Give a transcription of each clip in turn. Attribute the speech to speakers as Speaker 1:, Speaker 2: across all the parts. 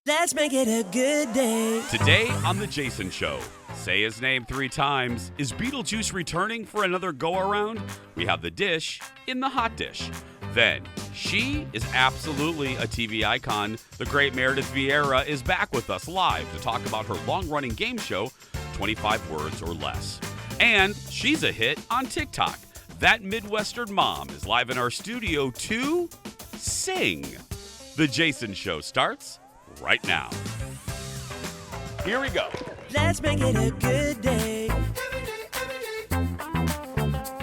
Speaker 1: Let's make it a good day.
Speaker 2: Today on The Jason Show, say his name 3 times. Is Beetlejuice returning for another go-around? We have the dish in the hot dish. Then, she is absolutely a TV icon. The great Meredith Vieira is back with us live to talk about her long-running game show, 25 Words or Less. And she's a hit on TikTok. That Midwestern mom is live in our studio to sing. The Jason Show starts right now. Here we go.
Speaker 1: Let's make it a good day.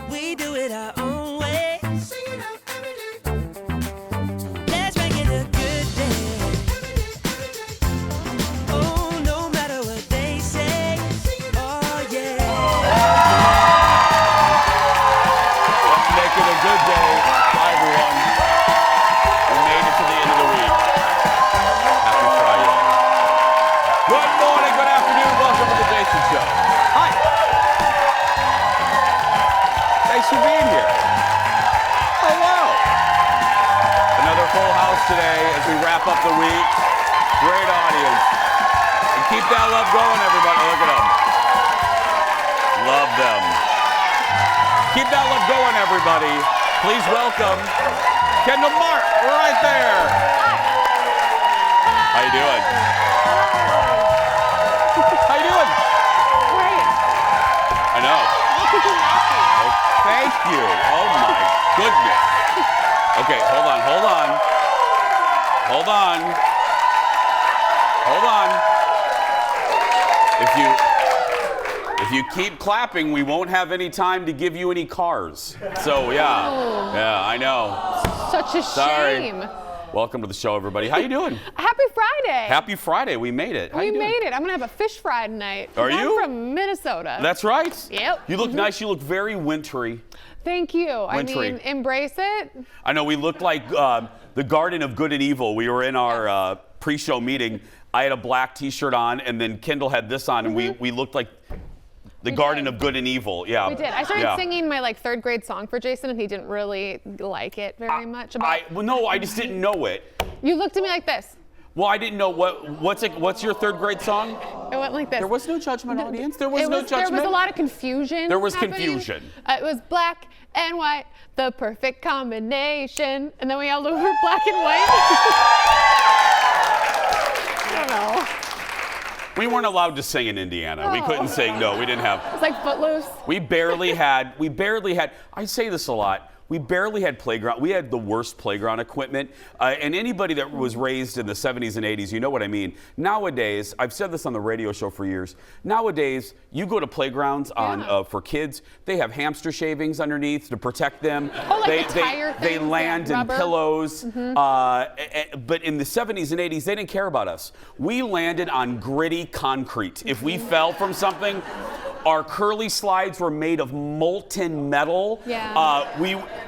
Speaker 1: We do it our own way. Let's make it a good day. Oh, no matter what they say. Oh, yeah.
Speaker 2: Let's make it a good day. Hi, everyone. We made it to the end of the week. Happy Friday. Good morning, good afternoon. Welcome to the Jason Show. Hi. Thanks for being here. Oh, wow. Another full house today as we wrap up the week. Great audience. And keep that love going, everybody. Look at them. Love them. Keep that love going, everybody. Please welcome Kendall Mark, right there. How you doing? How you doing?
Speaker 3: Great.
Speaker 2: I know. Oh, thank you. Oh my goodness. Okay, hold on. If you keep clapping, we won't have any time to give you any cars. So yeah, I know.
Speaker 3: Such a
Speaker 2: Sorry.
Speaker 3: shame.
Speaker 2: Welcome to the show, everybody. How you doing?
Speaker 3: Happy Friday.
Speaker 2: Happy Friday. We made it. How
Speaker 3: we
Speaker 2: you doing?
Speaker 3: made it. I'm going to have a fish fry tonight.
Speaker 2: Are you?
Speaker 3: I'm from Minnesota.
Speaker 2: That's right.
Speaker 3: Yep.
Speaker 2: You look nice. You look very wintry.
Speaker 3: Thank you.
Speaker 2: Wintry.
Speaker 3: I mean, embrace it.
Speaker 2: I know we look like the Garden of Good and Evil. We were in our pre-show meeting. I had a black T-shirt on, and then Kendall had this on, and we looked like the Garden of Good and Evil. Yeah.
Speaker 3: We did. I started singing my third grade song for Jason, and he didn't really like it very much.
Speaker 2: No, I just didn't know it.
Speaker 3: You looked at me like this.
Speaker 2: Well, I didn't know what's your third grade song?
Speaker 3: It went like this.
Speaker 2: There was no judgment, audience. There was no judgment.
Speaker 3: There was a lot of confusion.
Speaker 2: There was
Speaker 3: happening.
Speaker 2: confusion.
Speaker 3: It was black and white, the perfect combination, and then we all over black and white. I don't know.
Speaker 2: We weren't allowed to sing in Indiana. We couldn't sing. No, we didn't have.
Speaker 3: It's like Footloose.
Speaker 2: We barely had, I say this a lot, we barely had playground. We had the worst playground equipment. And anybody that was raised in the 70s and 80s, you know what I mean. Nowadays, I've said this on the radio show for years, nowadays, you go to playgrounds for kids, they have hamster shavings underneath to protect them.
Speaker 3: Oh, like the tire
Speaker 2: they
Speaker 3: things,
Speaker 2: land in
Speaker 3: rubber.
Speaker 2: pillows. But in the 70s and 80s, they didn't care about us. We landed on gritty concrete. If we fell from something, our curly slides were made of molten metal.
Speaker 3: Yeah.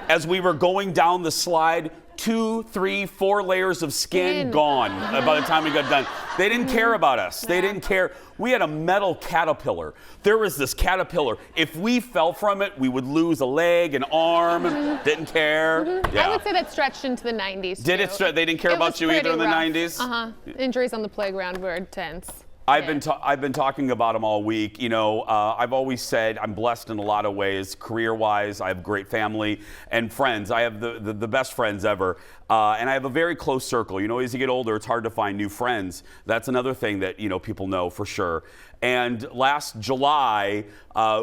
Speaker 2: As we were going down the slide, 2, 3, 4 layers of skin gone by the time we got done. They didn't care about us. They didn't care. We had a metal caterpillar. There was this caterpillar. If we fell from it, we would lose a leg, an arm. Didn't care. Yeah.
Speaker 3: I would say that stretched into the 90s.
Speaker 2: Did it? They didn't care about you either in the 90s?
Speaker 3: Injuries on the playground were intense.
Speaker 2: I've been talking about them all week. You know, I've always said I'm blessed in a lot of ways, career-wise. I have great family and friends. I have the best friends ever, and I have a very close circle. You know, as you get older, it's hard to find new friends. That's another thing that people know for sure. And last July,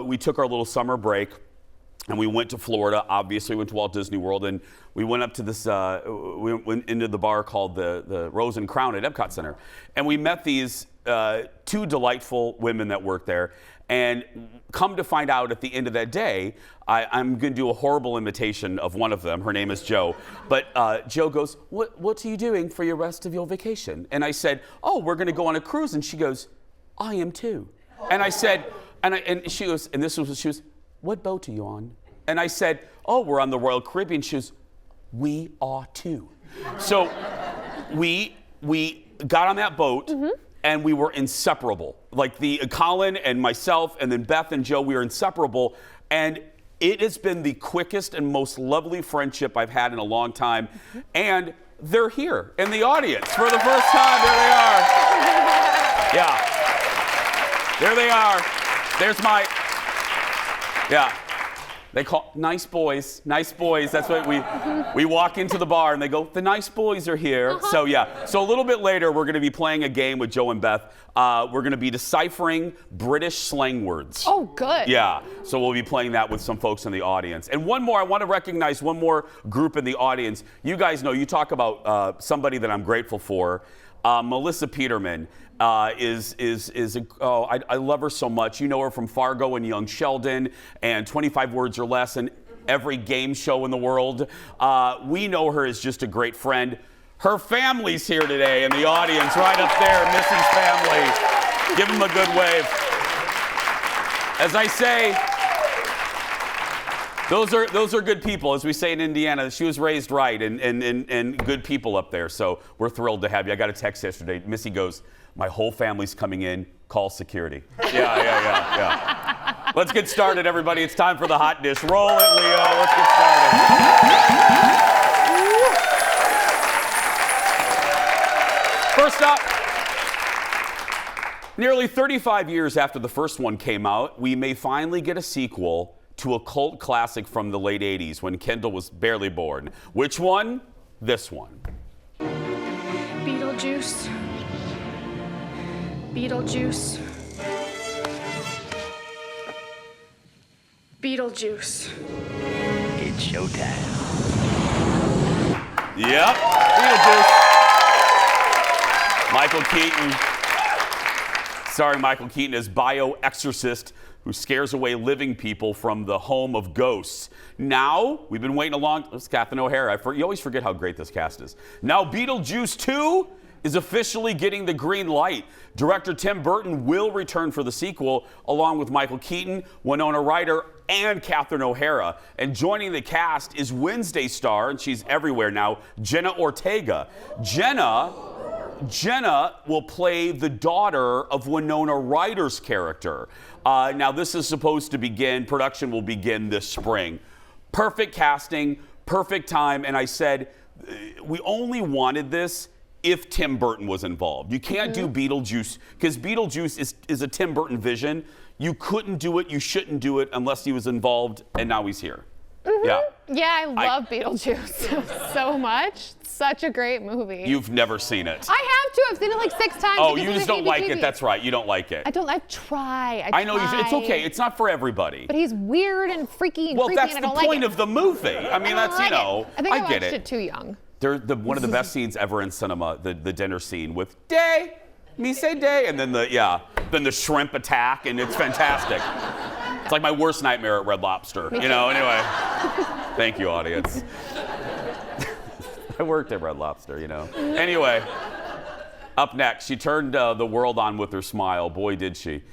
Speaker 2: we took our little summer break. And we went to Florida, obviously went to Walt Disney World, and we went up to this, we went into the bar called the Rose and Crown at Epcot Center. And we met these 2 delightful women that work there. And come to find out at the end of that day, I'm going to do a horrible imitation of one of them. Her name is Jo. But Jo goes, what are you doing for your rest of your vacation? And I said, oh, we're going to go on a cruise. And she goes, I am too. And I said, and she goes, and this was what she was, what boat are you on? And I said, oh, we're on the Royal Caribbean. She goes, we are too. So we got on that boat and we were inseparable. Like Colin and myself and then Beth and Jo, we were inseparable. And it has been the quickest and most lovely friendship I've had in a long time. And they're here in the audience for the first time. There they are. Yeah. There they are. There's my, yeah. They call nice boys, nice boys. That's what we walk into the bar and they go, the nice boys are here. So yeah, so a little bit later we're going to be playing a game with Joe and Beth. We're going to be deciphering British slang words.
Speaker 3: Oh, good.
Speaker 2: Yeah, so we'll be playing that with some folks in the audience. And one more, I want to recognize one more group in the audience. You guys know, you talk about somebody that I'm grateful for. Melissa Peterman I love her so much. You know her from Fargo and Young Sheldon and 25 Words or Less and every game show in the world. We know her as just a great friend. Her family's here today in the audience, right up there, Missy's family. Give them a good wave. As I say, those are good people, as we say in Indiana. She was raised right and good people up there. So we're thrilled to have you. I got a text yesterday. Missy goes, my whole family's coming in. Call security. Yeah. Let's get started, everybody. It's time for the hot dish. Roll it, Leo. Let's get started. First up, nearly 35 years after the first one came out, we may finally get a sequel to a cult classic from the late 80s when Kendall was barely born. Which one? This one.
Speaker 4: Beetlejuice. Beetlejuice. Beetlejuice.
Speaker 5: It's showtime.
Speaker 2: Yep, Beetlejuice. Michael Keaton. Starring Michael Keaton as bioexorcist who scares away living people from the home of ghosts. Now, we've been waiting a long time. It's Catherine O'Hara. You always forget how great this cast is. Now, Beetlejuice 2 is officially getting the green light. Director Tim Burton will return for the sequel, along with Michael Keaton, Winona Ryder, and Catherine O'Hara. And joining the cast is Wednesday star, and she's everywhere now, Jenna Ortega. Jenna will play the daughter of Winona Ryder's character. Now, this is supposed to begin, production will begin this spring. Perfect casting, perfect time, and I said, we only wanted this if Tim Burton was involved. You can't do Beetlejuice, because Beetlejuice is a Tim Burton vision. You couldn't do it, you shouldn't do it unless he was involved, and now he's here. Yeah,
Speaker 3: I love Beetlejuice so much. Such a great movie.
Speaker 2: You've never seen it.
Speaker 3: I have to. I've seen it like 6 times.
Speaker 2: Oh, you just don't like it. That's right. You don't like it.
Speaker 3: I try.
Speaker 2: I know. It's okay. It's not for everybody.
Speaker 3: But he's weird and freaky and
Speaker 2: well,
Speaker 3: creepy,
Speaker 2: that's
Speaker 3: and
Speaker 2: the
Speaker 3: I don't
Speaker 2: point
Speaker 3: like it.
Speaker 2: of the movie. I mean, that's,
Speaker 3: I
Speaker 2: you know,
Speaker 3: think I
Speaker 2: get
Speaker 3: watched
Speaker 2: it.
Speaker 3: it too young.
Speaker 2: They're one of the best scenes ever in cinema, the dinner scene with Day, me say Day, and then the shrimp attack, and it's fantastic. It's like my worst nightmare at Red Lobster. You know, anyway. Thank you, audience. I worked at Red Lobster, you know. Anyway, up next, she turned the world on with her smile. Boy, did she.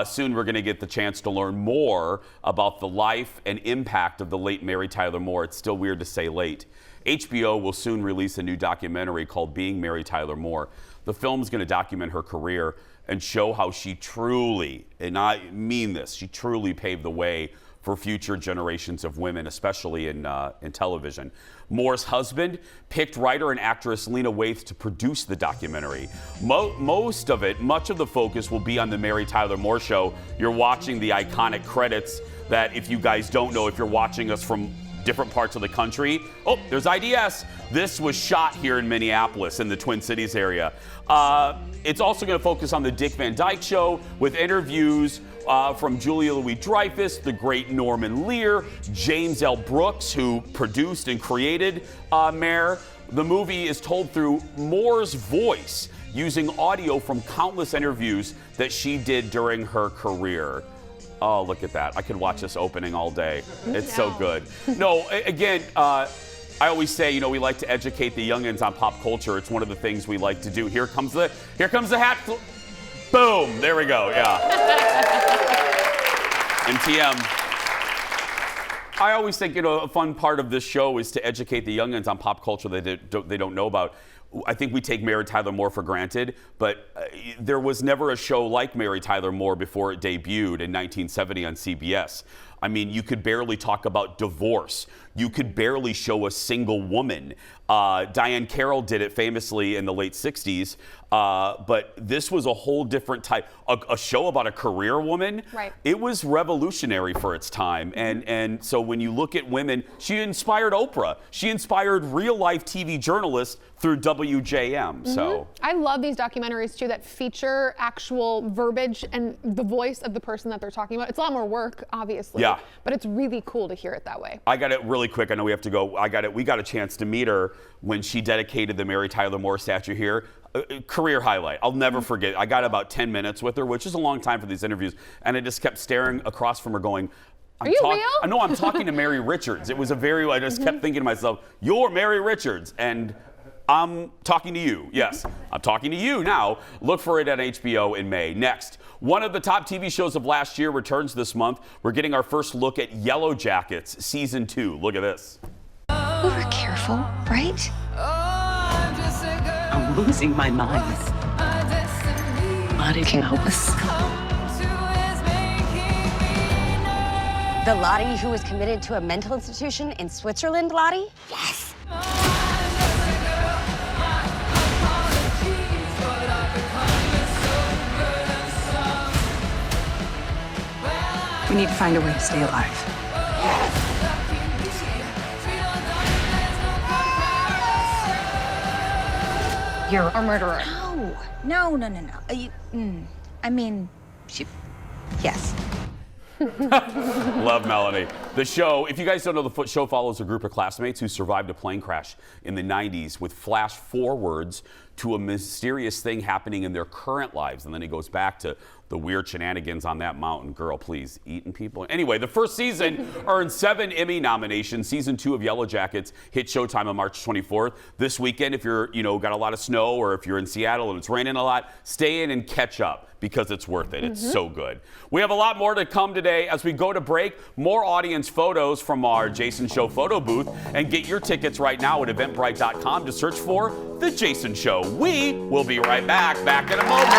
Speaker 2: Soon we're going to get the chance to learn more about the life and impact of the late Mary Tyler Moore. It's still weird to say late. HBO will soon release a new documentary called Being Mary Tyler Moore. The film is going to document her career and show how she truly, and I mean this, she truly paved the way for future generations of women, especially in television. Moore's husband picked writer and actress Lena Waithe to produce the documentary. Much of the focus will be on the Mary Tyler Moore Show. You're watching the iconic credits that, if you guys don't know, if you're watching us from different parts of the country. Oh, there's IDS. This was shot here in Minneapolis in the Twin Cities area. It's also going to focus on the Dick Van Dyke Show with interviews from Julia Louis-Dreyfus, the great Norman Lear, James L. Brooks, who produced and created Mare. The movie is told through Moore's voice, using audio from countless interviews that she did during her career. Oh, look at that. I could watch this opening all day. It's so good. No, again, I always say, you know, we like to educate the youngins on pop culture. It's one of the things we like to do. Here comes the hat. Boom. There we go. Yeah. And TM. I always think, you know, a fun part of this show is to educate the youngins on pop culture that they don't know about. I think we take Mary Tyler Moore for granted, but there was never a show like Mary Tyler Moore before it debuted in 1970 on CBS. I mean, you could barely talk about divorce. You could barely show a single woman. Diane Carroll did it famously in the late 60s, but this was a whole different type, a show about a career woman.
Speaker 3: Right.
Speaker 2: It was revolutionary for its time. And so when you look at women, she inspired Oprah. She inspired real-life TV journalists through WJM. So
Speaker 3: I love these documentaries too that feature actual verbiage and the voice of the person that they're talking about. It's a lot more work, obviously.
Speaker 2: Yeah.
Speaker 3: But it's really cool to hear it that way.
Speaker 2: I got it really quick. I know we have to go. We got a chance to meet her when she dedicated the Mary Tyler Moore statue here. Career highlight. I'll never forget. I got about 10 minutes with her, which is a long time for these interviews. And I just kept staring across from her going,
Speaker 3: Are you real?
Speaker 2: I know I'm talking to Mary Richards. It was I just kept thinking to myself, you're Mary Richards. And I'm talking to you. Yes, I'm talking to you now. Look for it at HBO in May. Next, one of the top TV shows of last year returns this month. We're getting our first look at Yellowjackets Season 2. Look at this.
Speaker 4: We were careful, right?
Speaker 5: I'm losing my mind. Lottie can help us.
Speaker 4: The Lottie who was committed to a mental institution in Switzerland, Lottie? Yes.
Speaker 6: We need to find a way to stay alive.
Speaker 4: You're a murderer.
Speaker 6: No. I mean, yes.
Speaker 2: Love Melanie. The show, if you guys don't know, the show follows a group of classmates who survived a plane crash in the 90s with flash forwards to a mysterious thing happening in their current lives. And then it goes back to the weird shenanigans on that mountain. Girl, please, eating people. Anyway, the first season earned 7 Emmy nominations. Season 2 of Yellowjackets hit Showtime on March 24th. This weekend, if you're, got a lot of snow or if you're in Seattle and it's raining a lot, stay in and catch up because it's worth it. It's so good. We have a lot more to come today. As we go to break, more audience photos from our Jason Show photo booth. And get your tickets right now at eventbrite.com to search for The Jason Show. We will be right back in a moment.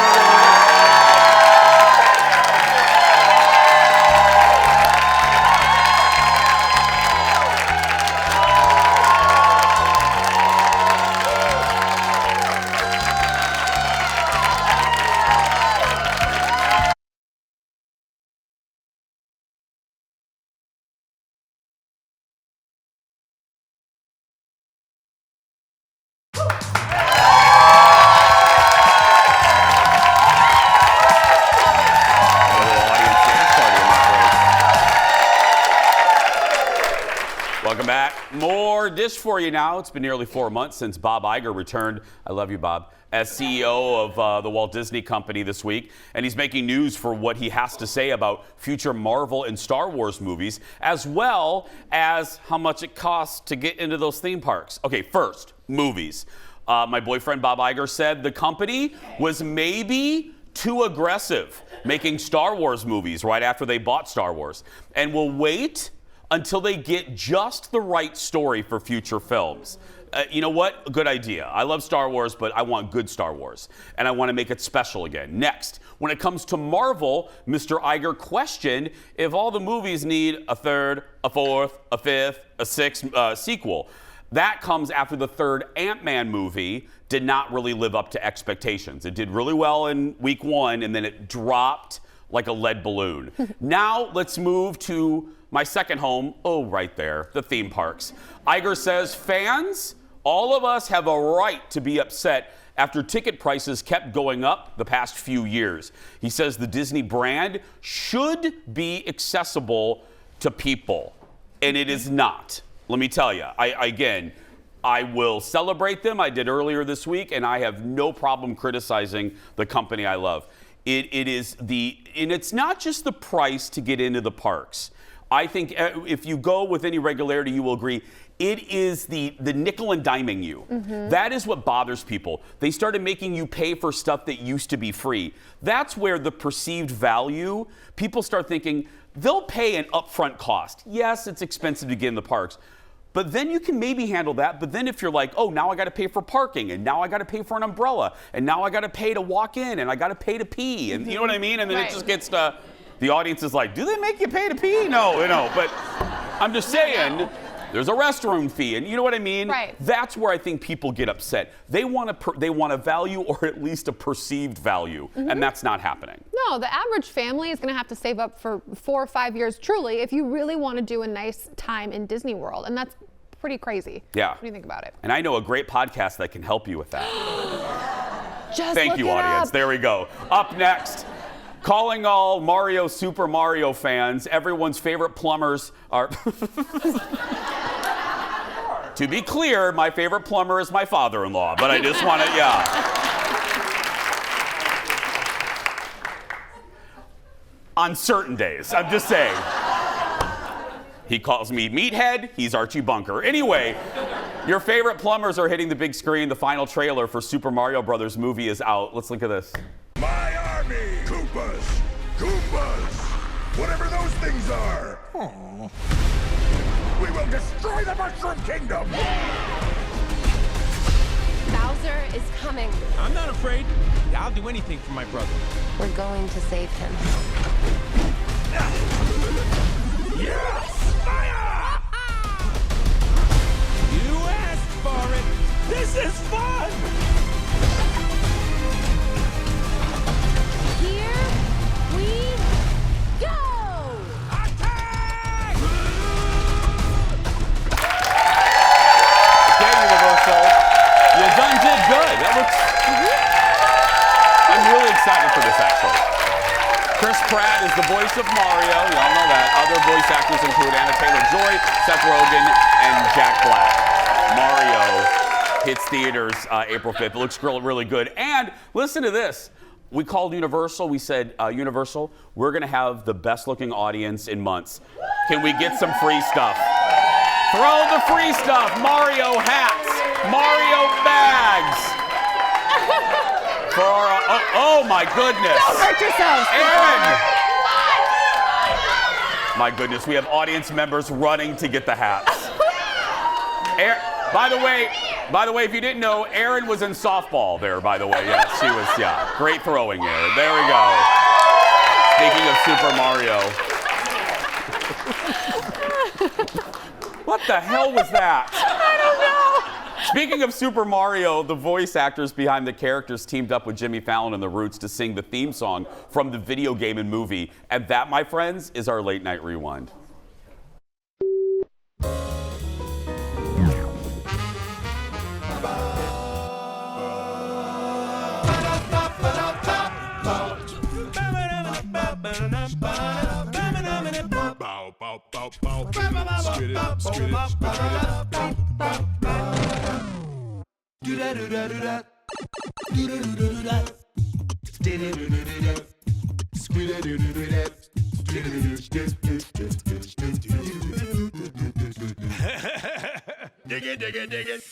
Speaker 2: Welcome back. More dish for you now. It's been nearly 4 months since Bob Iger returned. I love you, Bob. As CEO of the Walt Disney Company this week. And he's making news for what he has to say about future Marvel and Star Wars movies, as well as how much it costs to get into those theme parks. Okay, first, movies. My boyfriend Bob Iger said the company was maybe too aggressive making Star Wars movies right after they bought Star Wars, and will wait until they get just the right story for future films. You know what? A good idea. I love Star Wars, but I want good Star Wars, and I want to make it special again. Next, when it comes to Marvel, Mr. Iger questioned if all the movies need a third, a fourth, a fifth, a sixth sequel. That comes after the third Ant-Man movie did not really live up to expectations. It did really well in week 1, and then it dropped like a lead balloon. Now let's move to my second home, right there, the theme parks. Iger says fans, all of us have a right to be upset after ticket prices kept going up the past few years. He says the Disney brand should be accessible to people, and it is not. Let me tell you, I will celebrate them. I did earlier this week, and I have no problem criticizing the company I love. And it's not just the price to get into the parks. I think if you go with any regularity, you will agree, it is the nickel and diming you. That is what bothers people. They started making you pay for stuff that used to be free. That's where the perceived value, people start thinking, they'll pay an upfront cost. Yes, it's expensive to get in the parks, but then you can maybe handle that. But then if you're like, now I got to pay for parking, and now I got to pay for an umbrella, and now I got to pay to walk in, and I got to pay to pee, and you know what I mean? And then it just gets to, The audience is like, do they make you pay to pee? No, but I'm just saying, there's a restroom fee, and you know what I mean?
Speaker 3: Right.
Speaker 2: That's where I think people get upset. They want a value, or at least a perceived value, and that's not happening.
Speaker 3: No, the average family is going to have to save up for 4 or 5 years, truly, if you really want to do a nice time in Disney World, and that's pretty crazy.
Speaker 2: Yeah.
Speaker 3: What do you think about it?
Speaker 2: And I know a great podcast that can help you with that.
Speaker 3: Just
Speaker 2: Thank you, audience. There we go. Up next, calling all Super Mario fans, everyone's favorite plumbers are... To be clear, my favorite plumber is my father-in-law, but I just want to, on certain days, I'm just saying. He calls me Meathead, he's Archie Bunker. Anyway, your favorite plumbers are hitting the big screen. The final trailer for Super Mario Brothers movie is out. Let's look at this.
Speaker 7: My army! Koopas! Goombas! Whatever those things are! Aww. We will destroy the Mushroom Kingdom!
Speaker 4: Bowser is coming.
Speaker 8: I'm not afraid. I'll do anything for my brother.
Speaker 4: We're going to save him.
Speaker 7: Yes! Fire!
Speaker 8: You asked for it. This is fun!
Speaker 4: Here we go!
Speaker 7: Attack!
Speaker 2: Okay, Universal. You done did good. That looks... I'm really excited for this, actually. Chris Pratt is the voice of Mario. You all know that. Other voice actors include Anna Taylor-Joy, Seth Rogen, and Jack Black. Mario hits theaters April 5th. It looks really good. And listen to this. We called Universal. We said, Universal, we're going to have the best-looking audience in months. Can we get some free stuff? Throw the free stuff. Mario hats. Mario bags. For our, oh my goodness.
Speaker 3: Don't hurt yourself.
Speaker 2: Aaron. My goodness, we have audience members running to get the hats. By the way, if you didn't know, Erin was in softball there, by the way. Yes, she was, Great throwing, Erin. There we go. Speaking of Super Mario. What the hell was that?
Speaker 3: I don't know.
Speaker 2: Speaking of Super Mario, the voice actors behind the characters teamed up with Jimmy Fallon and the Roots to sing the theme song from the video game and movie. And that, my friends, is our Late Night Rewind.
Speaker 7: Dig it, dig it, dig it.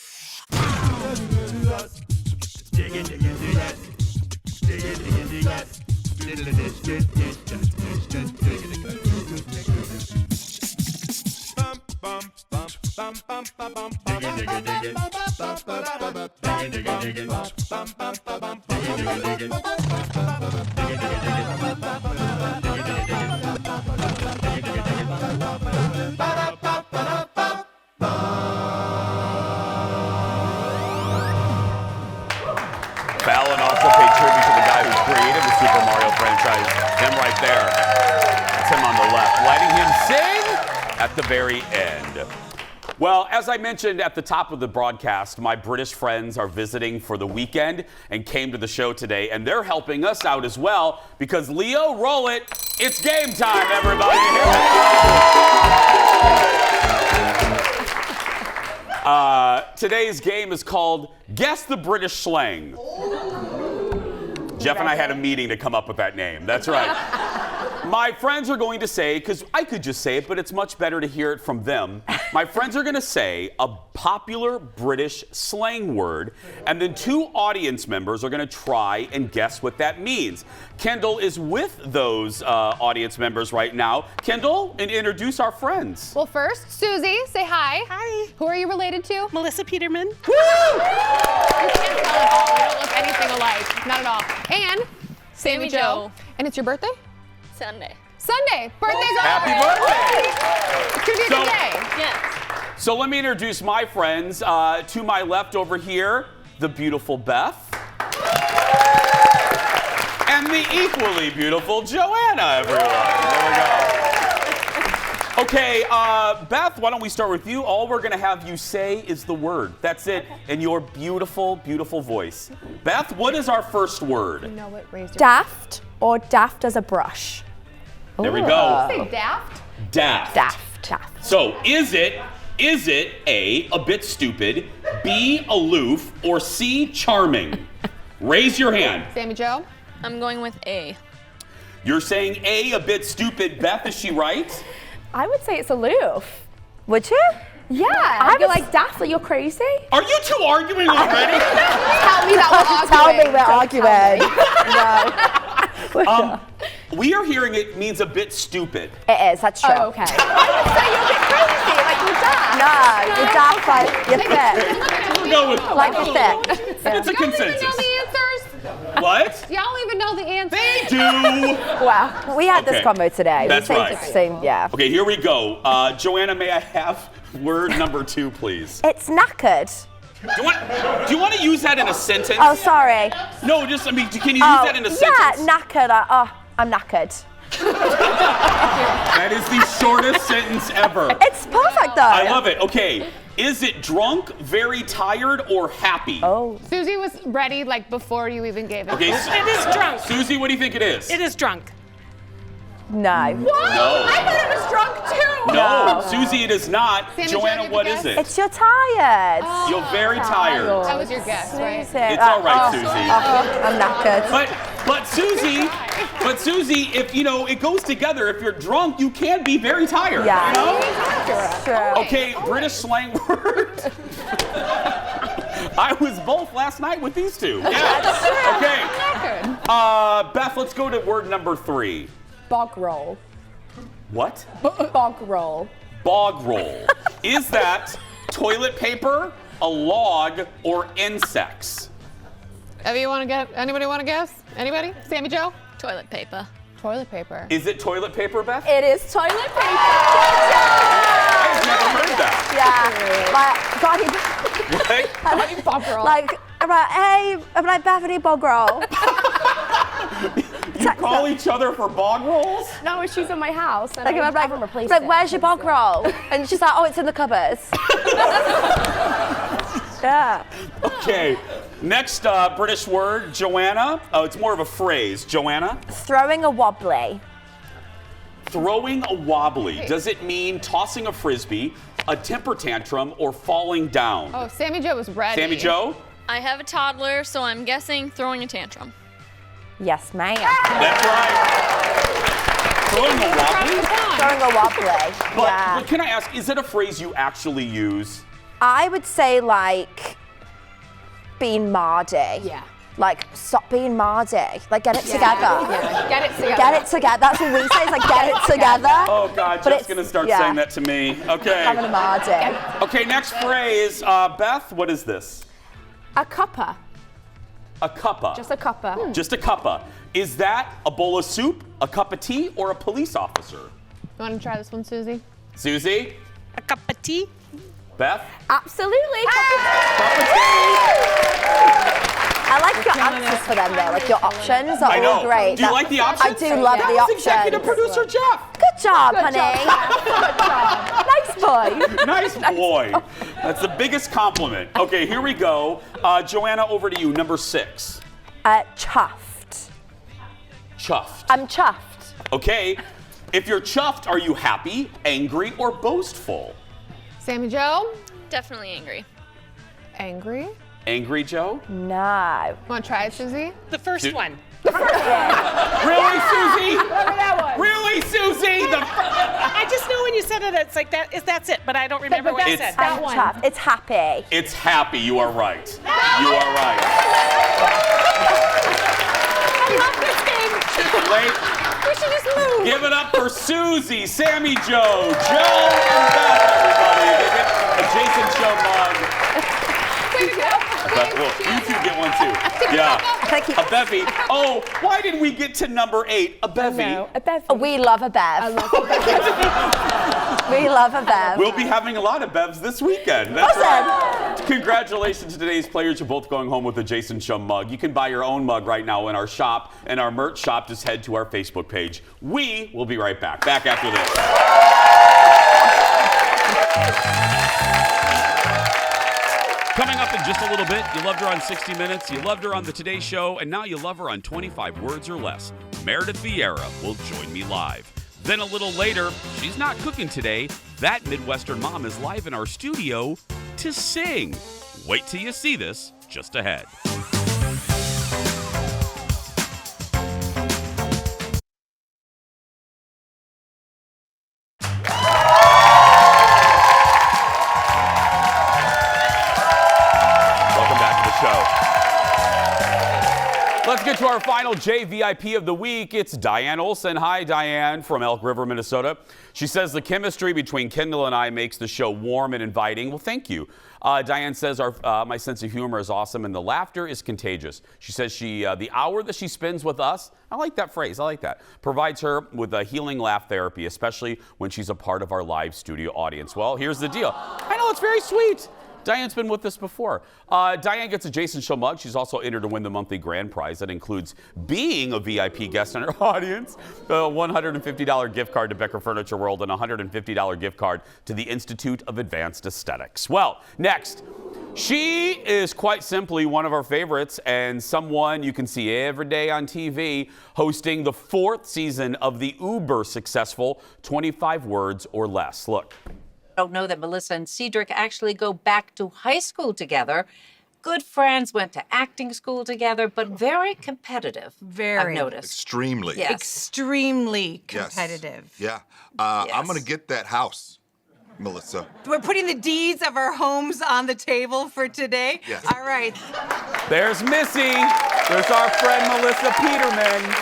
Speaker 2: Fallon also paid tribute to the guy who created the Super Mario franchise. Him right there. That's him on the left. Letting him sing at the very end. Well, as I mentioned at the top of the broadcast, my British friends are visiting for the weekend and came to the show today, and they're helping us out as well because Leo, roll it. It's game time, everybody. Here we go. Today's game is called Guess the British Slang. Jeff and I had a meeting to come up with that name. That's right. My friends are going to say, because I could just say it, but it's much better to hear it from them. My friends are going to say a popular British slang word, and then two audience members are going to try and guess what that means. Kendall is with those audience members right now. Kendall, and introduce our friends.
Speaker 3: Well, first, Susie, say hi.
Speaker 9: Hi.
Speaker 3: Who are you related to?
Speaker 9: Melissa Peterman.
Speaker 3: Woo! You can't tell at all. We don't look anything alike. Not at all. And Sammy Joe. And it's your birthday? Sunday. Birthday's
Speaker 2: Happy
Speaker 3: over.
Speaker 2: birthday.
Speaker 3: It's gonna be a
Speaker 2: So-
Speaker 3: good day.
Speaker 9: Yes.
Speaker 2: So let me introduce my friends. To my left over here, the beautiful Beth. And the equally beautiful Joanna, everyone. There we go. Okay, Beth, why don't we start with you? All we're going to have you say is the word. That's it, in your beautiful, beautiful voice. Beth, what is our first word?
Speaker 3: No, it raised your
Speaker 10: Daft or daft as a brush?
Speaker 2: There we go.
Speaker 3: Say daft.
Speaker 2: Daft.
Speaker 10: Daft.
Speaker 2: So, is it A, a bit stupid, B, aloof, or C, charming? Raise your hand.
Speaker 3: Sammy Joe.
Speaker 9: I'm going with A.
Speaker 2: You're saying A, a bit stupid. Beth, is she right?
Speaker 10: I would say it's aloof.
Speaker 4: Would you?
Speaker 10: Yeah. I feel like daft, like you're crazy.
Speaker 2: Are you two arguing already?
Speaker 3: Tell me that we're arguing.
Speaker 4: We're arguing. No.
Speaker 2: We are hearing it means a bit stupid.
Speaker 4: It is, that's true.
Speaker 10: Oh, okay. I would say you're a bit crazy, like you're daft.
Speaker 4: No, you're daft like you're thick.
Speaker 2: We'll go with
Speaker 4: Like you're thick.
Speaker 2: It's a
Speaker 3: Y'all even know
Speaker 2: consensus.
Speaker 3: the answers?
Speaker 2: What?
Speaker 3: Y'all even know the answers?
Speaker 2: They do.
Speaker 4: Wow. We had this
Speaker 2: Okay.
Speaker 4: combo today.
Speaker 2: That's right.
Speaker 4: Yeah.
Speaker 2: Okay, here we go. Joanna, may I have word number 2, please?
Speaker 4: It's knackered.
Speaker 2: Do you want to use that in a sentence?
Speaker 4: Oh, sorry.
Speaker 2: No, just, can you use that in a sentence?
Speaker 4: Yeah, knackered. I'm knackered.
Speaker 2: That is the shortest sentence ever.
Speaker 4: It's perfect though.
Speaker 2: I love it. Okay, is it drunk, very tired, or happy?
Speaker 4: Oh.
Speaker 3: Susie was ready like before you even gave it.
Speaker 2: Okay,
Speaker 11: It is drunk.
Speaker 2: Susie, what do you think it is?
Speaker 11: It is drunk.
Speaker 4: No.
Speaker 3: What?
Speaker 2: No.
Speaker 3: I thought it was drunk too.
Speaker 2: No, Susie, it is not.
Speaker 3: Sammy,
Speaker 2: Joanna,
Speaker 3: Joe,
Speaker 2: what
Speaker 3: give a
Speaker 2: is
Speaker 3: guess.
Speaker 2: it?
Speaker 4: It's you're tired.
Speaker 2: You're very tired.
Speaker 3: That was your guess, right?
Speaker 2: It's all right, Susie.
Speaker 4: I'm knackered.
Speaker 2: But Susie, if it goes together. If you're drunk, you can be very tired.
Speaker 4: Yeah.
Speaker 2: You know?
Speaker 4: Sure.
Speaker 2: Okay, British slang word. I was both last night with these two. Yeah. Okay. Beth, let's go to word number 3.
Speaker 10: Bog roll.
Speaker 2: What?
Speaker 10: Bog roll.
Speaker 2: Bog roll. Is that toilet paper, a log, or insects?
Speaker 3: Anybody want to guess? Anybody? Sammy Joe?
Speaker 9: Toilet paper.
Speaker 3: Toilet paper.
Speaker 2: Is it toilet paper, Beth?
Speaker 10: It is toilet paper.
Speaker 2: I've never heard that.
Speaker 4: Yeah.
Speaker 2: What?
Speaker 3: Bog roll.
Speaker 4: Like, I'm like, hey, I'm like, Bethany bog roll.
Speaker 2: You call each other for bog rolls?
Speaker 10: No, she's in my house. And
Speaker 4: Like, I'm
Speaker 10: I
Speaker 4: like,
Speaker 10: haven't replaced
Speaker 4: like,
Speaker 10: it.
Speaker 4: where's your bog roll? And she's like, oh, it's in the cupboards. Yeah.
Speaker 2: Okay. Next British word, Joanna. Oh, it's more of a phrase. Joanna.
Speaker 4: Throwing a wobbly.
Speaker 2: Throwing a wobbly. Does it mean tossing a frisbee, a temper tantrum, or falling down?
Speaker 3: Oh, Sammy Joe was ready.
Speaker 2: Sammy Joe?
Speaker 9: I have a toddler, so I'm guessing throwing a tantrum.
Speaker 4: Yes, ma'am.
Speaker 2: That's right. Throwing a wobbly?
Speaker 4: Throwing a wobbly.
Speaker 2: But can I ask, is it a phrase you actually use?
Speaker 4: I would say like being mardy.
Speaker 10: Yeah.
Speaker 4: Like stop being mardy. Like get it together.
Speaker 10: Yeah. Get it together.
Speaker 4: Get it together. That's what we say. It's like get it together.
Speaker 2: Oh God,
Speaker 4: But
Speaker 2: Jeff's
Speaker 4: it's-
Speaker 2: gonna start
Speaker 4: yeah.
Speaker 2: saying that to me. Okay.
Speaker 4: Having a mardy.
Speaker 2: Okay, next phrase. Beth, what is this?
Speaker 10: A cuppa.
Speaker 2: A cuppa.
Speaker 10: Just a cuppa.
Speaker 2: Just a cuppa. Is that a bowl of soup, a cup of tea, or a police officer?
Speaker 3: You want to try this one, Susie?
Speaker 2: Susie?
Speaker 11: A cup of tea.
Speaker 2: Beth?
Speaker 10: Absolutely.
Speaker 2: Cup of tea.
Speaker 4: I like your answers for them though. Like your options are
Speaker 2: I know.
Speaker 4: all great.
Speaker 2: Do you like the options?
Speaker 4: I do love
Speaker 2: That
Speaker 4: the
Speaker 2: was
Speaker 4: options.
Speaker 2: executive producer Jeff.
Speaker 4: Good job, honey. Nice boy.
Speaker 2: Nice boy. That's the biggest compliment. Okay, here we go. Joanna, over to you. Number 6.
Speaker 4: Chuffed.
Speaker 2: Chuffed.
Speaker 4: I'm chuffed.
Speaker 2: Okay. If you're chuffed, are you happy, angry, or boastful?
Speaker 3: Sammy Joe?
Speaker 9: Definitely angry.
Speaker 3: Angry?
Speaker 2: Angry, Joe?
Speaker 4: No.
Speaker 3: Want to try it, Susie?
Speaker 11: The first one.
Speaker 2: Really, Susie? Really, Susie?
Speaker 11: I just know when you said it, it's like that's it, but I don't remember what you
Speaker 2: It's-
Speaker 11: said.
Speaker 4: I'm chuffed. It's happy.
Speaker 2: It's happy. You are right. You are right.
Speaker 11: I love this game.
Speaker 2: Wait.
Speaker 3: We should just move.
Speaker 2: Give it up for Susie, Sammy Joe, Joe, and Beth, everybody. Give it a Jason Show mug.
Speaker 3: Way to go.
Speaker 2: Well, you two get one too. Yeah. A bevy. Oh, why did we get to number 8? A bevy.
Speaker 10: No, a bev.
Speaker 4: We love a bev. We love a bev.
Speaker 2: We'll be having a lot of bevs this weekend. That's right. Congratulations to today's players. You're both going home with a Jason Shum mug. You can buy your own mug right now in our shop, and our merch shop. Just head to our Facebook page. We will be right back. Back after this. Coming up in just a little bit, you loved her on 60 Minutes, you loved her on the Today Show, and now you love her on 25 Words or Less. Meredith Vieira will join me live. Then a little later, she's not cooking today. That Midwestern mom is live in our studio to sing. Wait till you see this just ahead. Let's get to our final JVIP of the week. It's Diane Olson. Hi, Diane, from Elk River, Minnesota. She says the chemistry between Kendall and I makes the show warm and inviting. Well, thank you. Diane says my sense of humor is awesome and the laughter is contagious. She says the hour that she spends with us, I like that phrase, I like that, provides her with a healing laugh therapy, especially when she's a part of our live studio audience. Well, here's the deal. I know, it's very sweet. Diane's been with us before. Diane gets a Jason Show mug. She's also entered to win the monthly grand prize. That includes being a VIP guest in our audience, a $150 gift card to Becker Furniture World, and a $150 gift card to the Institute of Advanced Aesthetics. Well, next, she is quite simply one of our favorites and someone you can see every day on TV, hosting the 4th season of the uber successful 25 Words or Less. Look.
Speaker 12: Don't know that Melissa and Cedric actually go back to high school together. Good friends, went to acting school together, but very competitive.
Speaker 13: Very.
Speaker 12: I've noticed.
Speaker 13: Extremely.
Speaker 12: Yes.
Speaker 13: Extremely competitive.
Speaker 14: Yes. Yeah. I'm going to get that house, Melissa.
Speaker 13: We're putting the deeds of our homes on the table for today?
Speaker 14: Yes.
Speaker 13: All right.
Speaker 2: There's Missy. There's our friend Melissa Peterman.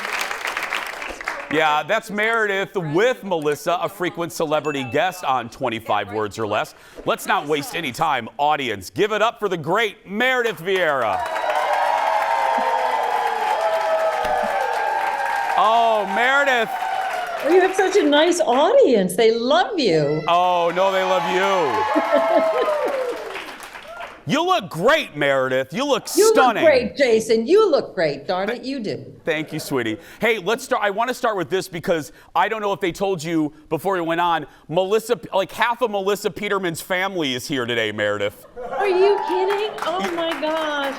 Speaker 2: Yeah, that's Meredith with Melissa, a frequent celebrity guest on 25 Words or Less. Let's not waste any time. Audience, give it up for the great Meredith Vieira. Oh, Meredith.
Speaker 15: You have such a nice audience. They love you.
Speaker 2: Oh, no, they love you. You look great, Meredith. You look stunning.
Speaker 15: You look great, Jason. You look great. Darn it, you do.
Speaker 2: Thank you, sweetie. Hey, let's start. I want to start with this because I don't know if they told you before we went on. Melissa, like half of Melissa Peterman's family is here today, Meredith.
Speaker 15: Are you kidding? Oh my gosh.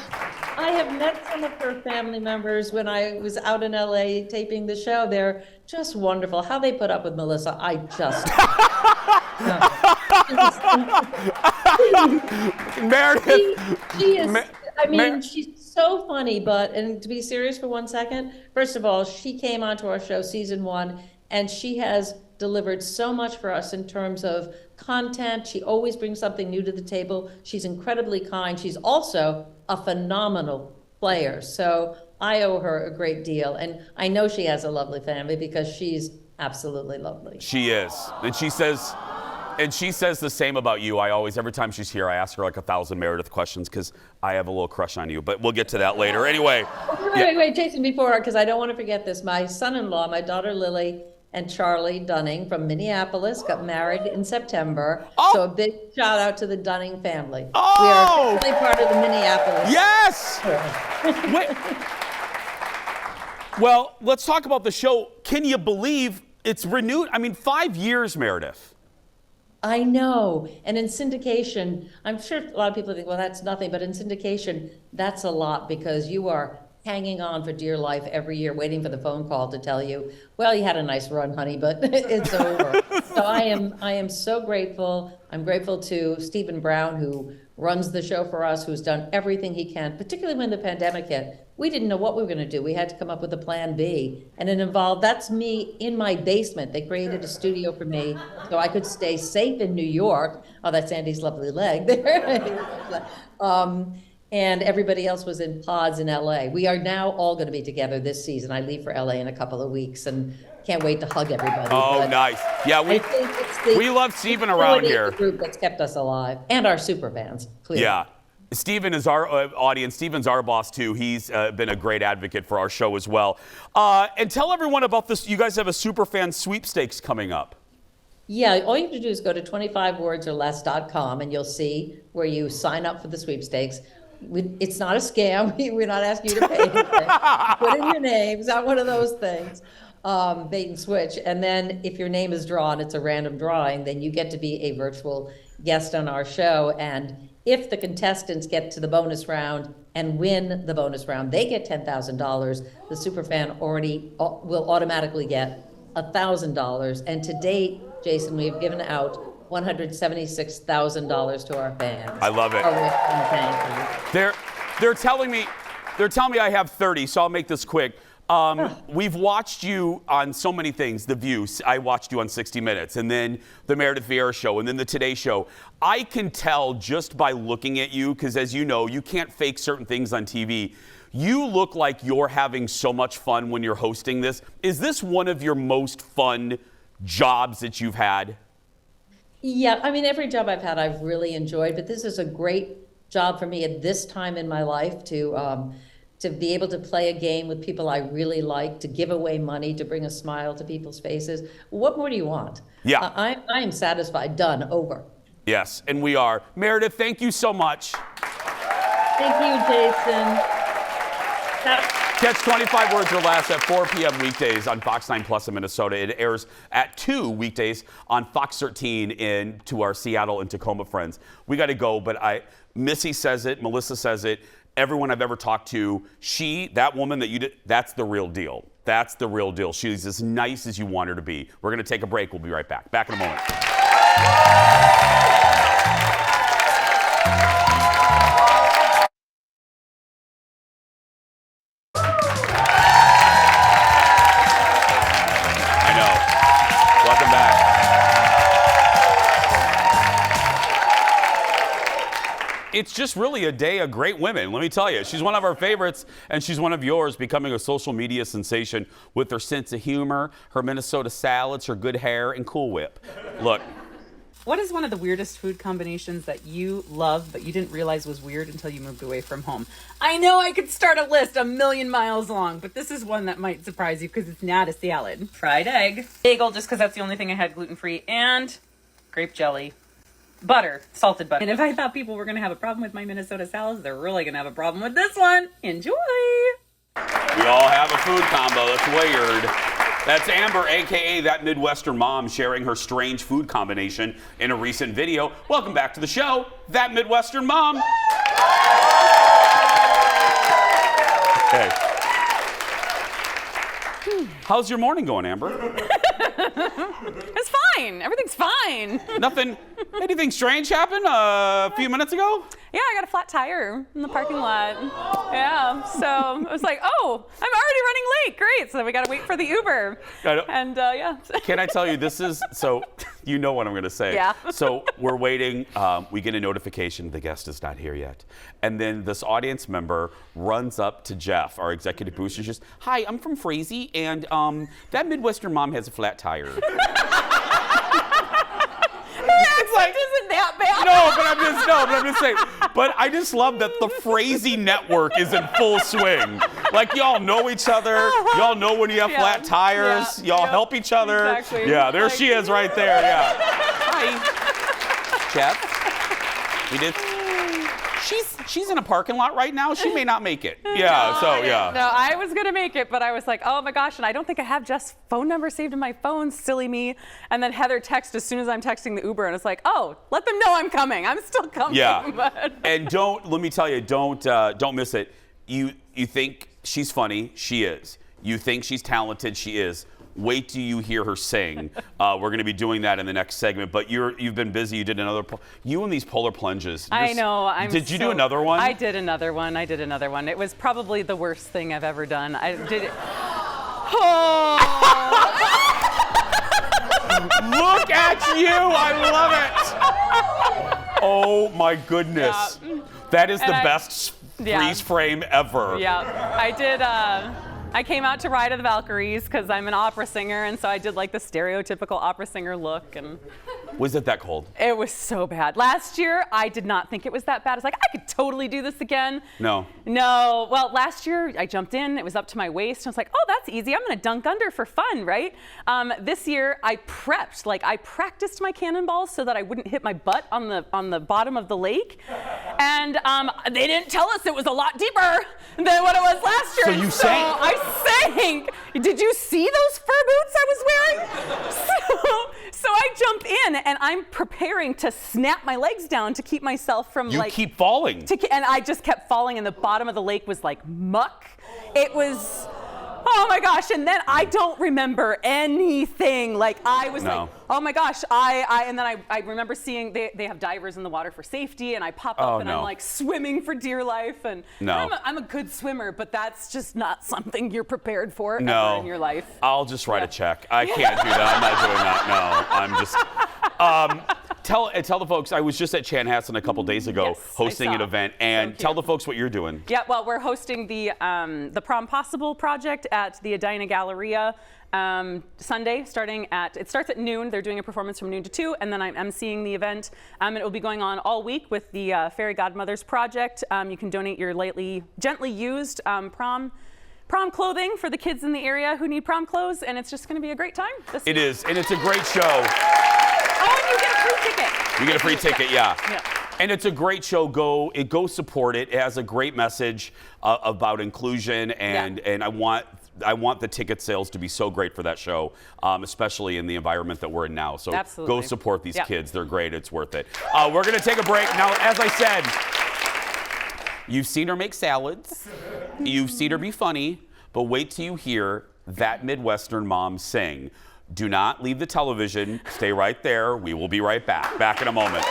Speaker 15: I have met some of her family members when I was out in LA taping the show. They're just wonderful. How they put up with Melissa, I just.
Speaker 2: Meredith.
Speaker 15: She is, I mean, she's so funny, and to be serious for 1 second, first of all, she came onto our show season 1, and she has delivered so much for us in terms of content. She always brings something new to the table. She's incredibly kind. She's also a phenomenal player. So I owe her a great deal. And I know she has a lovely family because she's absolutely lovely.
Speaker 2: She is. And she says the same about you. Every time she's here, I ask her like 1,000 Meredith questions because I have a little crush on you. But we'll get to that later. Anyway.
Speaker 15: Wait, Jason, because I don't want to forget this. My son-in-law, my daughter Lily, and Charlie Dunning from Minneapolis got married in September. Oh. So a big shout out to the Dunning family.
Speaker 2: Oh.
Speaker 15: We are officially part of the Minneapolis.
Speaker 2: Yes! Wait. Well, let's talk about the show. Can you believe it's renewed? I mean, 5 years, Meredith.
Speaker 15: I know. And in syndication, I'm sure a lot of people think, well, that's nothing. But in syndication, that's a lot because you are hanging on for dear life every year, waiting for the phone call to tell you, well, you had a nice run, honey, but it's over. So I am so grateful. I'm grateful to Stephen Brown, who runs the show for us, who's done everything he can, particularly when the pandemic hit. We didn't know what we were going to do. We had to come up with a plan B. And it involved, that's me in my basement. They created a studio for me so I could stay safe in New York. Oh, that's Andy's lovely leg there. And everybody else was in pods in LA. We are now all going to be together this season. I leave for LA in a couple of weeks and can't wait to hug everybody.
Speaker 2: Oh,
Speaker 15: but
Speaker 2: nice. Yeah, we love Stephen around here.
Speaker 15: The group that's kept us alive and our super fans. Clearly.
Speaker 2: Yeah. Steven is our audience. Steven's our boss, too. He's been a great advocate for our show as well. And tell everyone about this. You guys have a Superfan sweepstakes coming up.
Speaker 15: Yeah, all you have to do is go to 25wordsorless.com and you'll see where you sign up for the sweepstakes. It's not a scam. We're not asking you to pay anything. Put in your name. It's not one of those things. Bait and switch. And then if your name is drawn, it's a random drawing, then you get to be a virtual guest on our show. And if the contestants get to the bonus round and win the bonus round, they get $10,000. The superfan will automatically get $1,000. And to date, Jason, we've given out $176,000 to our fans.
Speaker 2: I love it. They're telling me I have 30, so I'll make this quick. We've watched you on so many things. The View, I watched you on 60 Minutes, and then the Meredith Vieira show, and then the Today Show. I can tell just by looking at you, because as you know, you can't fake certain things on TV. You look like you're having so much fun when you're hosting this. Is this one of your most fun jobs that you've had?
Speaker 15: Yeah, I mean, every job I've had I've really enjoyed, but this is a great job for me at this time in my life to be able to play a game with people I really like, to give away money, to bring a smile to people's faces. What more do you want?
Speaker 2: Yeah.
Speaker 15: I am satisfied. Done. Over.
Speaker 2: Yes, and we are. Meredith, thank you so much.
Speaker 15: Thank you, Jason.
Speaker 2: Catch 25 Words or Less at 4 p.m. weekdays on Fox 9 Plus in Minnesota. It airs at 2 weekdays on Fox 13 to our Seattle and Tacoma friends. We got to go, but Missy says it, Melissa says it, everyone I've ever talked to, that woman that you did, that's the real deal. That's the real deal. She's as nice as you want her to be. We're going to take a break. We'll be right back. Back in a moment. It's just really a day of great women, let me tell you. She's one of our favorites, and she's one of yours, becoming a social media sensation with her sense of humor, her Minnesota salads, her good hair, and Cool Whip. Look.
Speaker 16: What is one of the weirdest food combinations that you love, but you didn't realize was weird until you moved away from home? I know I could start a list a million miles long, but this is one that might surprise you because it's not a salad. Fried egg, bagel, just because that's the only thing I had gluten-free, and grape jelly. Butter, salted butter. And if I thought people were going to have a problem with my Minnesota salads, they're really going to have a problem with this one. Enjoy!
Speaker 2: We all have a food combo. That's weird. That's Amber, a.k.a. That Midwestern Mom, sharing her strange food combination in a recent video. Welcome back to the show, That Midwestern Mom. Hey. How's your morning going, Amber?
Speaker 16: It's fine. Everything's fine.
Speaker 2: Anything strange happened a few minutes ago?
Speaker 16: Yeah, I got a flat tire in the parking lot. Yeah, so I was like, oh, I'm already running late. Great. So then we got to wait for the Uber. And yeah.
Speaker 2: Can I tell you, so you know what I'm going to say.
Speaker 16: Yeah.
Speaker 2: So we're waiting. We get a notification the guest is not here yet. And then this audience member runs up to Jeff, our executive producer, and says, hi, I'm from Frazee, and that Midwestern Mom has a flat tire.
Speaker 16: It's like, isn't that bad?
Speaker 2: No, but I'm just saying. But I just love that the Frazee network is in full swing. Like, y'all know each other. Y'all know when you have flat tires. Y'all help each other.
Speaker 16: Exactly.
Speaker 2: Yeah, there she is right there. Yeah. Hi, Jeff. We did. She's in a parking lot right now. She may not make it. Yeah,
Speaker 16: No, I was going to make it, but I was like, oh my gosh, and I don't think I have Jeff's phone number saved in my phone, silly me. And then Heather texts as soon as I'm texting the Uber, and it's like, oh, let them know I'm coming. I'm still coming.
Speaker 2: Yeah.
Speaker 16: But...
Speaker 2: And let me tell you, don't miss it. You think she's funny, she is. You think she's talented, she is. Wait till you hear her sing. We're going to be doing that in the next segment. But you've been busy. You did another. You and these polar plunges.
Speaker 16: I know.
Speaker 2: Did you do another one?
Speaker 16: I did another one. It was probably the worst thing I've ever done. I did it. Oh.
Speaker 2: Look at you! I love it. Oh my goodness. Yeah. That is the best freeze frame ever.
Speaker 16: Yeah, I did. I came out to Ride of the Valkyries because I'm an opera singer, and so I did like the stereotypical opera singer look, and
Speaker 2: Was it that cold?
Speaker 16: It was so bad. Last year, I did not think it was that bad. I was like, I could totally do this again.
Speaker 2: No.
Speaker 16: No. Well, last year, I jumped in. It was up to my waist. I was like, oh, that's easy. I'm going to dunk under for fun, right? This year, I prepped. Like, I practiced my cannonballs so that I wouldn't hit my butt on the bottom of the lake. And they didn't tell us it was a lot deeper than what it was last year.
Speaker 2: So you sank?
Speaker 16: I sank. Did you see those fur boots I was wearing? So I jump in and I'm preparing to snap my legs down to keep myself from
Speaker 2: You keep falling.
Speaker 16: And I just kept falling, and the bottom of the lake was like muck. It was, oh my gosh. And then I don't remember anything. Like I was like, oh my gosh. And then I remember seeing they have divers in the water for safety, and I pop up and I'm like swimming for dear life. And I'm a good swimmer, but that's just not something you're prepared for ever in your life.
Speaker 2: I'll just write a check. I can't do that. I'm not doing that. No, I'm just. Tell the folks, I was just at Chanhassen a couple days ago hosting an event, and tell the folks what you're doing.
Speaker 16: Yeah, well, we're hosting the Prom Possible project at the Edina Galleria Sunday, it starts at noon. They're doing a performance from noon to 2, and then I'm emceeing the event. It will be going on all week with the Fairy Godmothers Project. You can donate your gently used prom clothing for the kids in the area who need prom clothes, and it's just going to be a great time.
Speaker 2: It is, and it's a great show.
Speaker 16: Oh, and you get a free ticket.
Speaker 2: You get a free ticket, yeah. And it's a great show. Go support it. It has a great message about inclusion, and I want the ticket sales to be so great for that show, especially in the environment that we're in now. So go support these kids. They're great. It's worth it. We're going to take a break. Now, as I said, you've seen her make salads. You've seen her be funny. But wait till you hear that Midwestern mom sing. Do not leave the television. Stay right there. We will be right back. Back in a moment.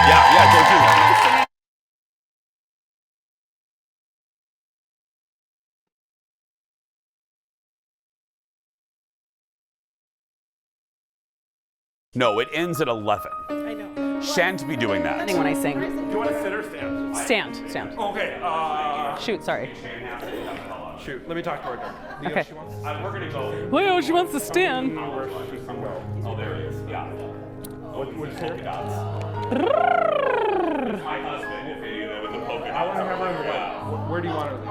Speaker 2: Yeah, go do it. No, it ends at 11.
Speaker 11: I know.
Speaker 2: Shan't be doing that.
Speaker 16: When I sing.
Speaker 8: Do you want to sit or stand?
Speaker 16: Stand.
Speaker 8: Okay.
Speaker 16: Shoot, sorry.
Speaker 8: Shoot, let me talk to her.
Speaker 16: Okay.
Speaker 2: We're going to go.
Speaker 16: Leo, she wants to stand.
Speaker 2: Oh, there he is. Yeah.
Speaker 8: What's here?
Speaker 2: It's my husband, if you know, with the polka dots.
Speaker 8: I want to have her on the right. Where do you want her? Do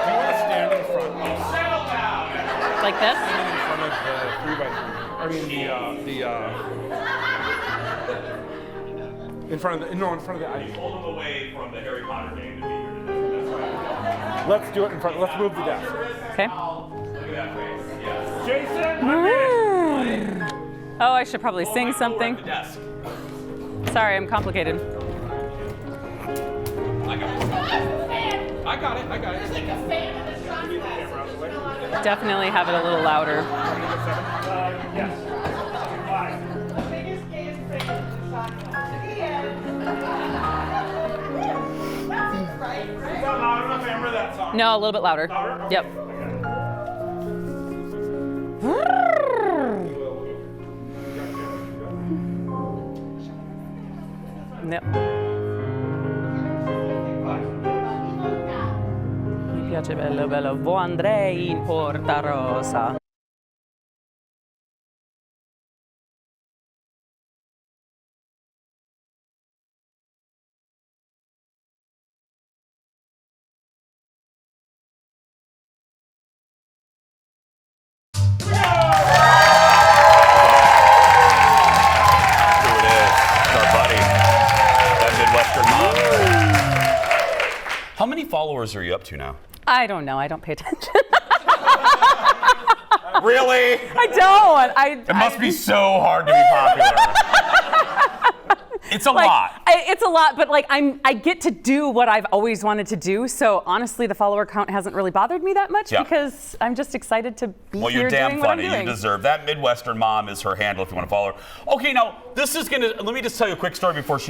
Speaker 8: you want to stand in front?
Speaker 2: Oh, settle down!
Speaker 16: Like this?
Speaker 8: Stand in front of the 3x3. I mean in front of the ice.
Speaker 2: Hold him away from the Harry Potter game to be here.
Speaker 8: Let's do it in front. Let's move the desk.
Speaker 16: Okay.
Speaker 2: Look at that face. Yes.
Speaker 8: Jason!
Speaker 16: Oh, I should probably sing something. Sorry, I'm complicated.
Speaker 8: I got it.
Speaker 11: It's like a fan of the shot glass.
Speaker 16: Definitely have it a little louder.
Speaker 8: Yes. 5.
Speaker 11: The biggest game of the shot glass. Right?
Speaker 8: Is that loud enough, Amber, that song?
Speaker 16: No, a little bit louder.
Speaker 8: Louder?
Speaker 16: Yep. Yep. Mi piace bello bello. Vo andrei in Porta Rosa.
Speaker 2: How many followers are you up to now?
Speaker 16: I don't know. I don't pay attention.
Speaker 2: Really?
Speaker 16: I don't.
Speaker 2: It must be so hard to be popular. It's a lot.
Speaker 16: It's a lot, but I get to do what I've always wanted to do. So honestly, the follower count hasn't really bothered me that much because I'm just excited to be
Speaker 2: well,
Speaker 16: here
Speaker 2: you're damn
Speaker 16: doing what I'm
Speaker 2: funny.
Speaker 16: doing.
Speaker 2: You deserve that. Midwestern Mom is her handle if you want to follow her. Okay, now this is let me just tell you a quick story before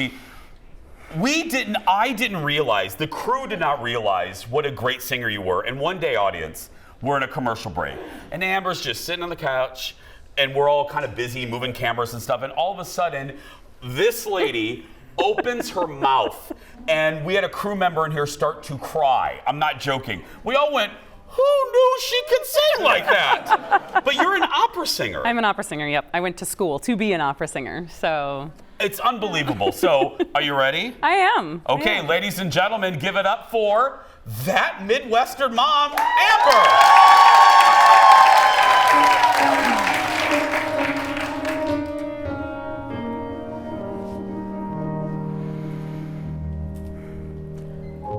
Speaker 2: I didn't realize, the crew did not realize what a great singer you were. And one day, audience, we're in a commercial break. And Amber's just sitting on the couch, and we're all kind of busy moving cameras and stuff. And all of a sudden, this lady opens her mouth, and we had a crew member in here start to cry. I'm not joking. We all went, Who knew she could sing like that? But you're an opera singer.
Speaker 16: I'm an opera singer, yep. I went to school to be an opera singer, so.
Speaker 2: It's unbelievable. So, are you ready?
Speaker 16: I am.
Speaker 2: Okay, ladies and gentlemen, give it up for that Midwestern mom, Amber.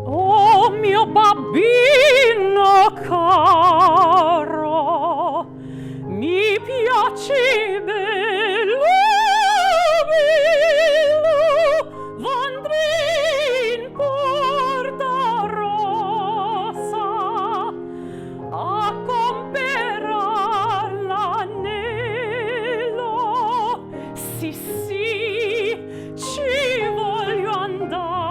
Speaker 16: Oh mio bambino caro, mi piace bello, bello, vandrin porta rossa a comperar l'anello. Sì, sì, ci voglio andare.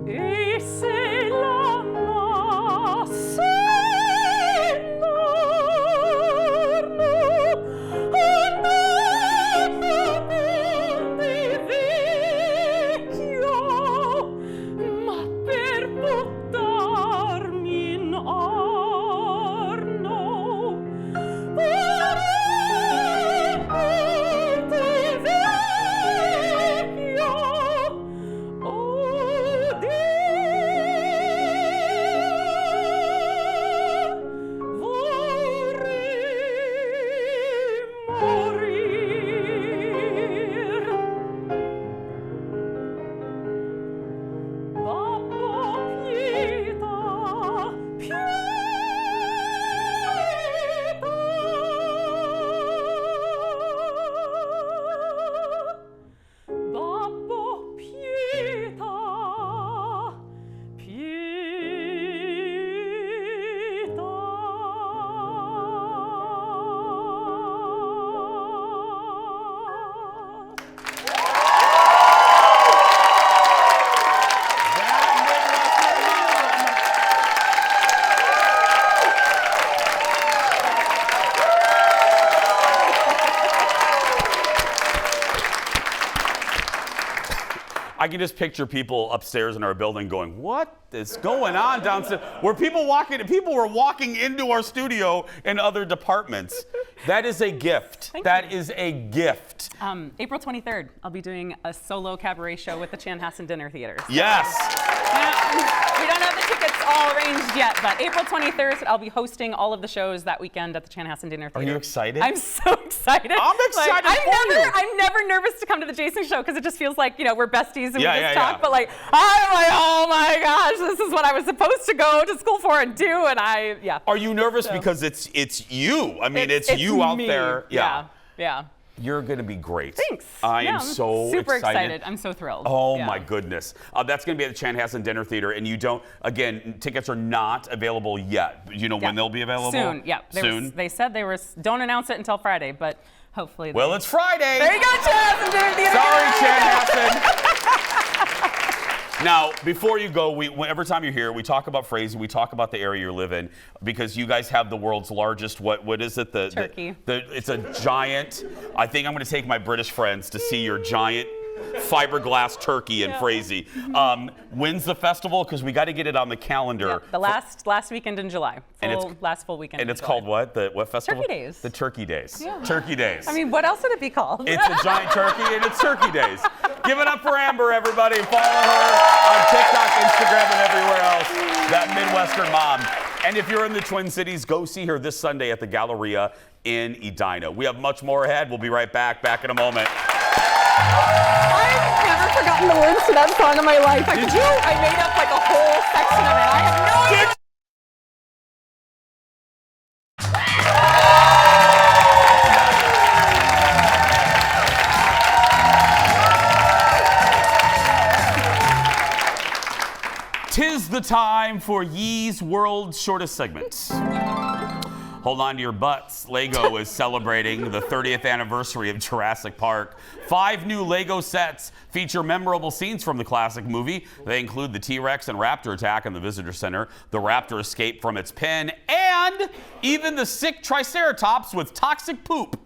Speaker 16: E se la massa intorno andata di vecchio, ma per buttarmi in orno di vecchio. Babbo pietà,
Speaker 2: I can just picture people upstairs in our building going, what is going on downstairs? Were people were walking into our studio in other departments. That is a gift. That is a gift.
Speaker 16: April 23rd, I'll be doing a solo cabaret show with the Chanhassen Dinner Theater.
Speaker 2: Yes.
Speaker 16: We don't have the tickets all arranged yet, but April 23rd, I'll be hosting all of the shows that weekend at the Chanhassen Dinner Theater.
Speaker 2: Are you excited?
Speaker 16: I'm so excited.
Speaker 2: I'm excited for you.
Speaker 16: I'm never nervous to come to the Jason show because it just feels like, we're besties and we just talk.
Speaker 2: Yeah.
Speaker 16: But I'm like, oh my gosh, this is what I was supposed to go to school for and do, and
Speaker 2: Are you nervous because it's you? I mean, it's you out
Speaker 16: me.
Speaker 2: there.
Speaker 16: Yeah.
Speaker 2: You're going to be great.
Speaker 16: Thanks.
Speaker 2: I am so
Speaker 16: super excited. I'm so thrilled.
Speaker 2: Oh my goodness. That's going to be at the Chanhassen Dinner Theater, and tickets are not available yet. You know when they'll be available?
Speaker 16: Soon, yeah. They said don't announce it until Friday, but hopefully.
Speaker 2: Well, it's Friday.
Speaker 16: There you go, Chanhassen Dinner Theater.
Speaker 2: Sorry, Chanhassen. Now, before you go, every time you're here, we talk about phrasing, we talk about the area you live in, because you guys have the world's largest, what is it?
Speaker 16: Turkey.
Speaker 2: It's a giant, I think I'm going to take my British friends to see your giant fiberglass turkey in Frazee. When's the festival? Because we got to get it on the calendar.
Speaker 16: The last weekend in July. Last full weekend.
Speaker 2: And it's called what? What festival?
Speaker 16: Turkey Days.
Speaker 2: The Turkey Days.
Speaker 16: Yeah.
Speaker 2: Turkey Days.
Speaker 16: I mean, what else would it be called?
Speaker 2: It's a giant turkey and it's Turkey Days. Give it up for Amber, everybody. Follow her on TikTok, Instagram, and everywhere else. That Midwestern mom. And if you're in the Twin Cities, go see her this Sunday at the Galleria in Edina. We have much more ahead. We'll be right back in a moment.
Speaker 10: I've never forgotten the words to that song in my life.
Speaker 2: Did you?
Speaker 10: I made up like a whole section of it. I have no idea.
Speaker 2: Tis the time for Yee's World's Shortest Segment. Hold on to your butts. Lego is celebrating the 30th anniversary of Jurassic Park. 5 new Lego sets feature memorable scenes from the classic movie. They include the T-Rex and Raptor attack in the visitor center, the Raptor escape from its pen, and even the sick Triceratops with toxic poop.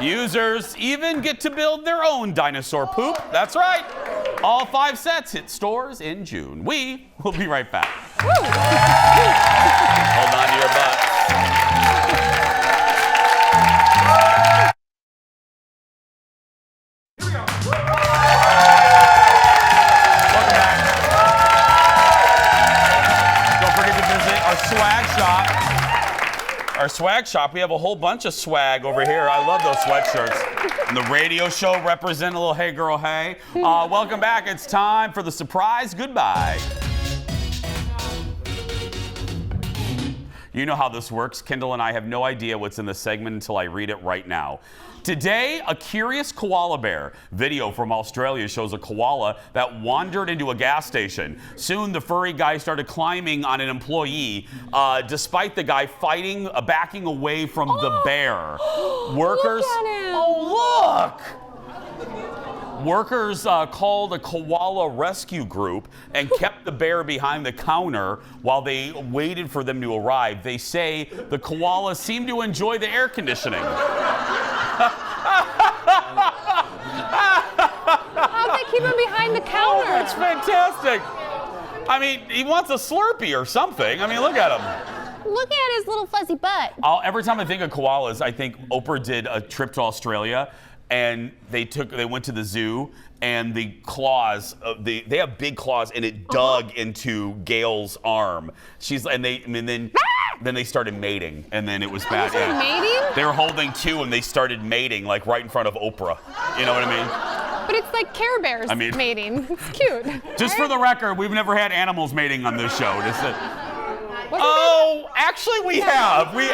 Speaker 2: Users even get to build their own dinosaur poop. That's right. All 5 sets hit stores in June. We will be right back. Hold on to your butts. Our swag shop, we have a whole bunch of swag over here. I love those sweatshirts. And the radio show represent a little hey girl hey. Welcome back. It's time for the surprise goodbye. You know how this works. Kendall and I have no idea what's in the segment until I read it right now. Today, a curious koala bear. Video from Australia shows a koala that wandered into a gas station. Soon, the furry guy started climbing on an employee, despite the guy backing away from the bear. Workers.
Speaker 3: Look at him.
Speaker 2: Oh, look! Workers called a koala rescue group and kept the bear behind the counter while they waited for them to arrive. They say the koala seemed to enjoy the air conditioning.
Speaker 3: How'd they keep him behind the counter?
Speaker 2: Oh, that's fantastic. I mean, he wants a Slurpee or something. I mean, look at him.
Speaker 3: Look at his little fuzzy butt.
Speaker 2: Every time I think of koalas, I think Oprah did a trip to Australia, and they went to the zoo, and the claws, they have big claws, and it dug into Gail's arm. Then they started mating, and then it was bad.
Speaker 3: They started mating?
Speaker 2: They were holding 2, and they started mating, like right in front of Oprah. You know what I mean?
Speaker 3: But it's like Care Bears mating. It's cute.
Speaker 2: Just for the record, we've never had animals mating on this show. Actually, we have. We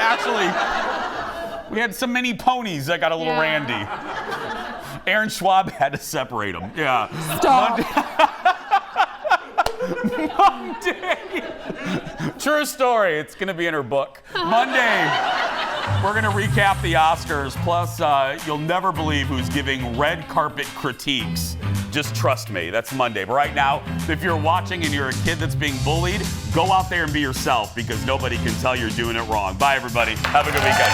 Speaker 2: had some mini ponies that got a little randy. Aaron Schwab had to separate them. Yeah.
Speaker 3: Stop.
Speaker 2: Monday. True story. It's going to be in her book. Monday, we're going to recap the Oscars. Plus, you'll never believe who's giving red carpet critiques. Just trust me. That's Monday. But right now, if you're watching and you're a kid that's being bullied, go out there and be yourself because nobody can tell you're doing it wrong. Bye, everybody. Have a good weekend.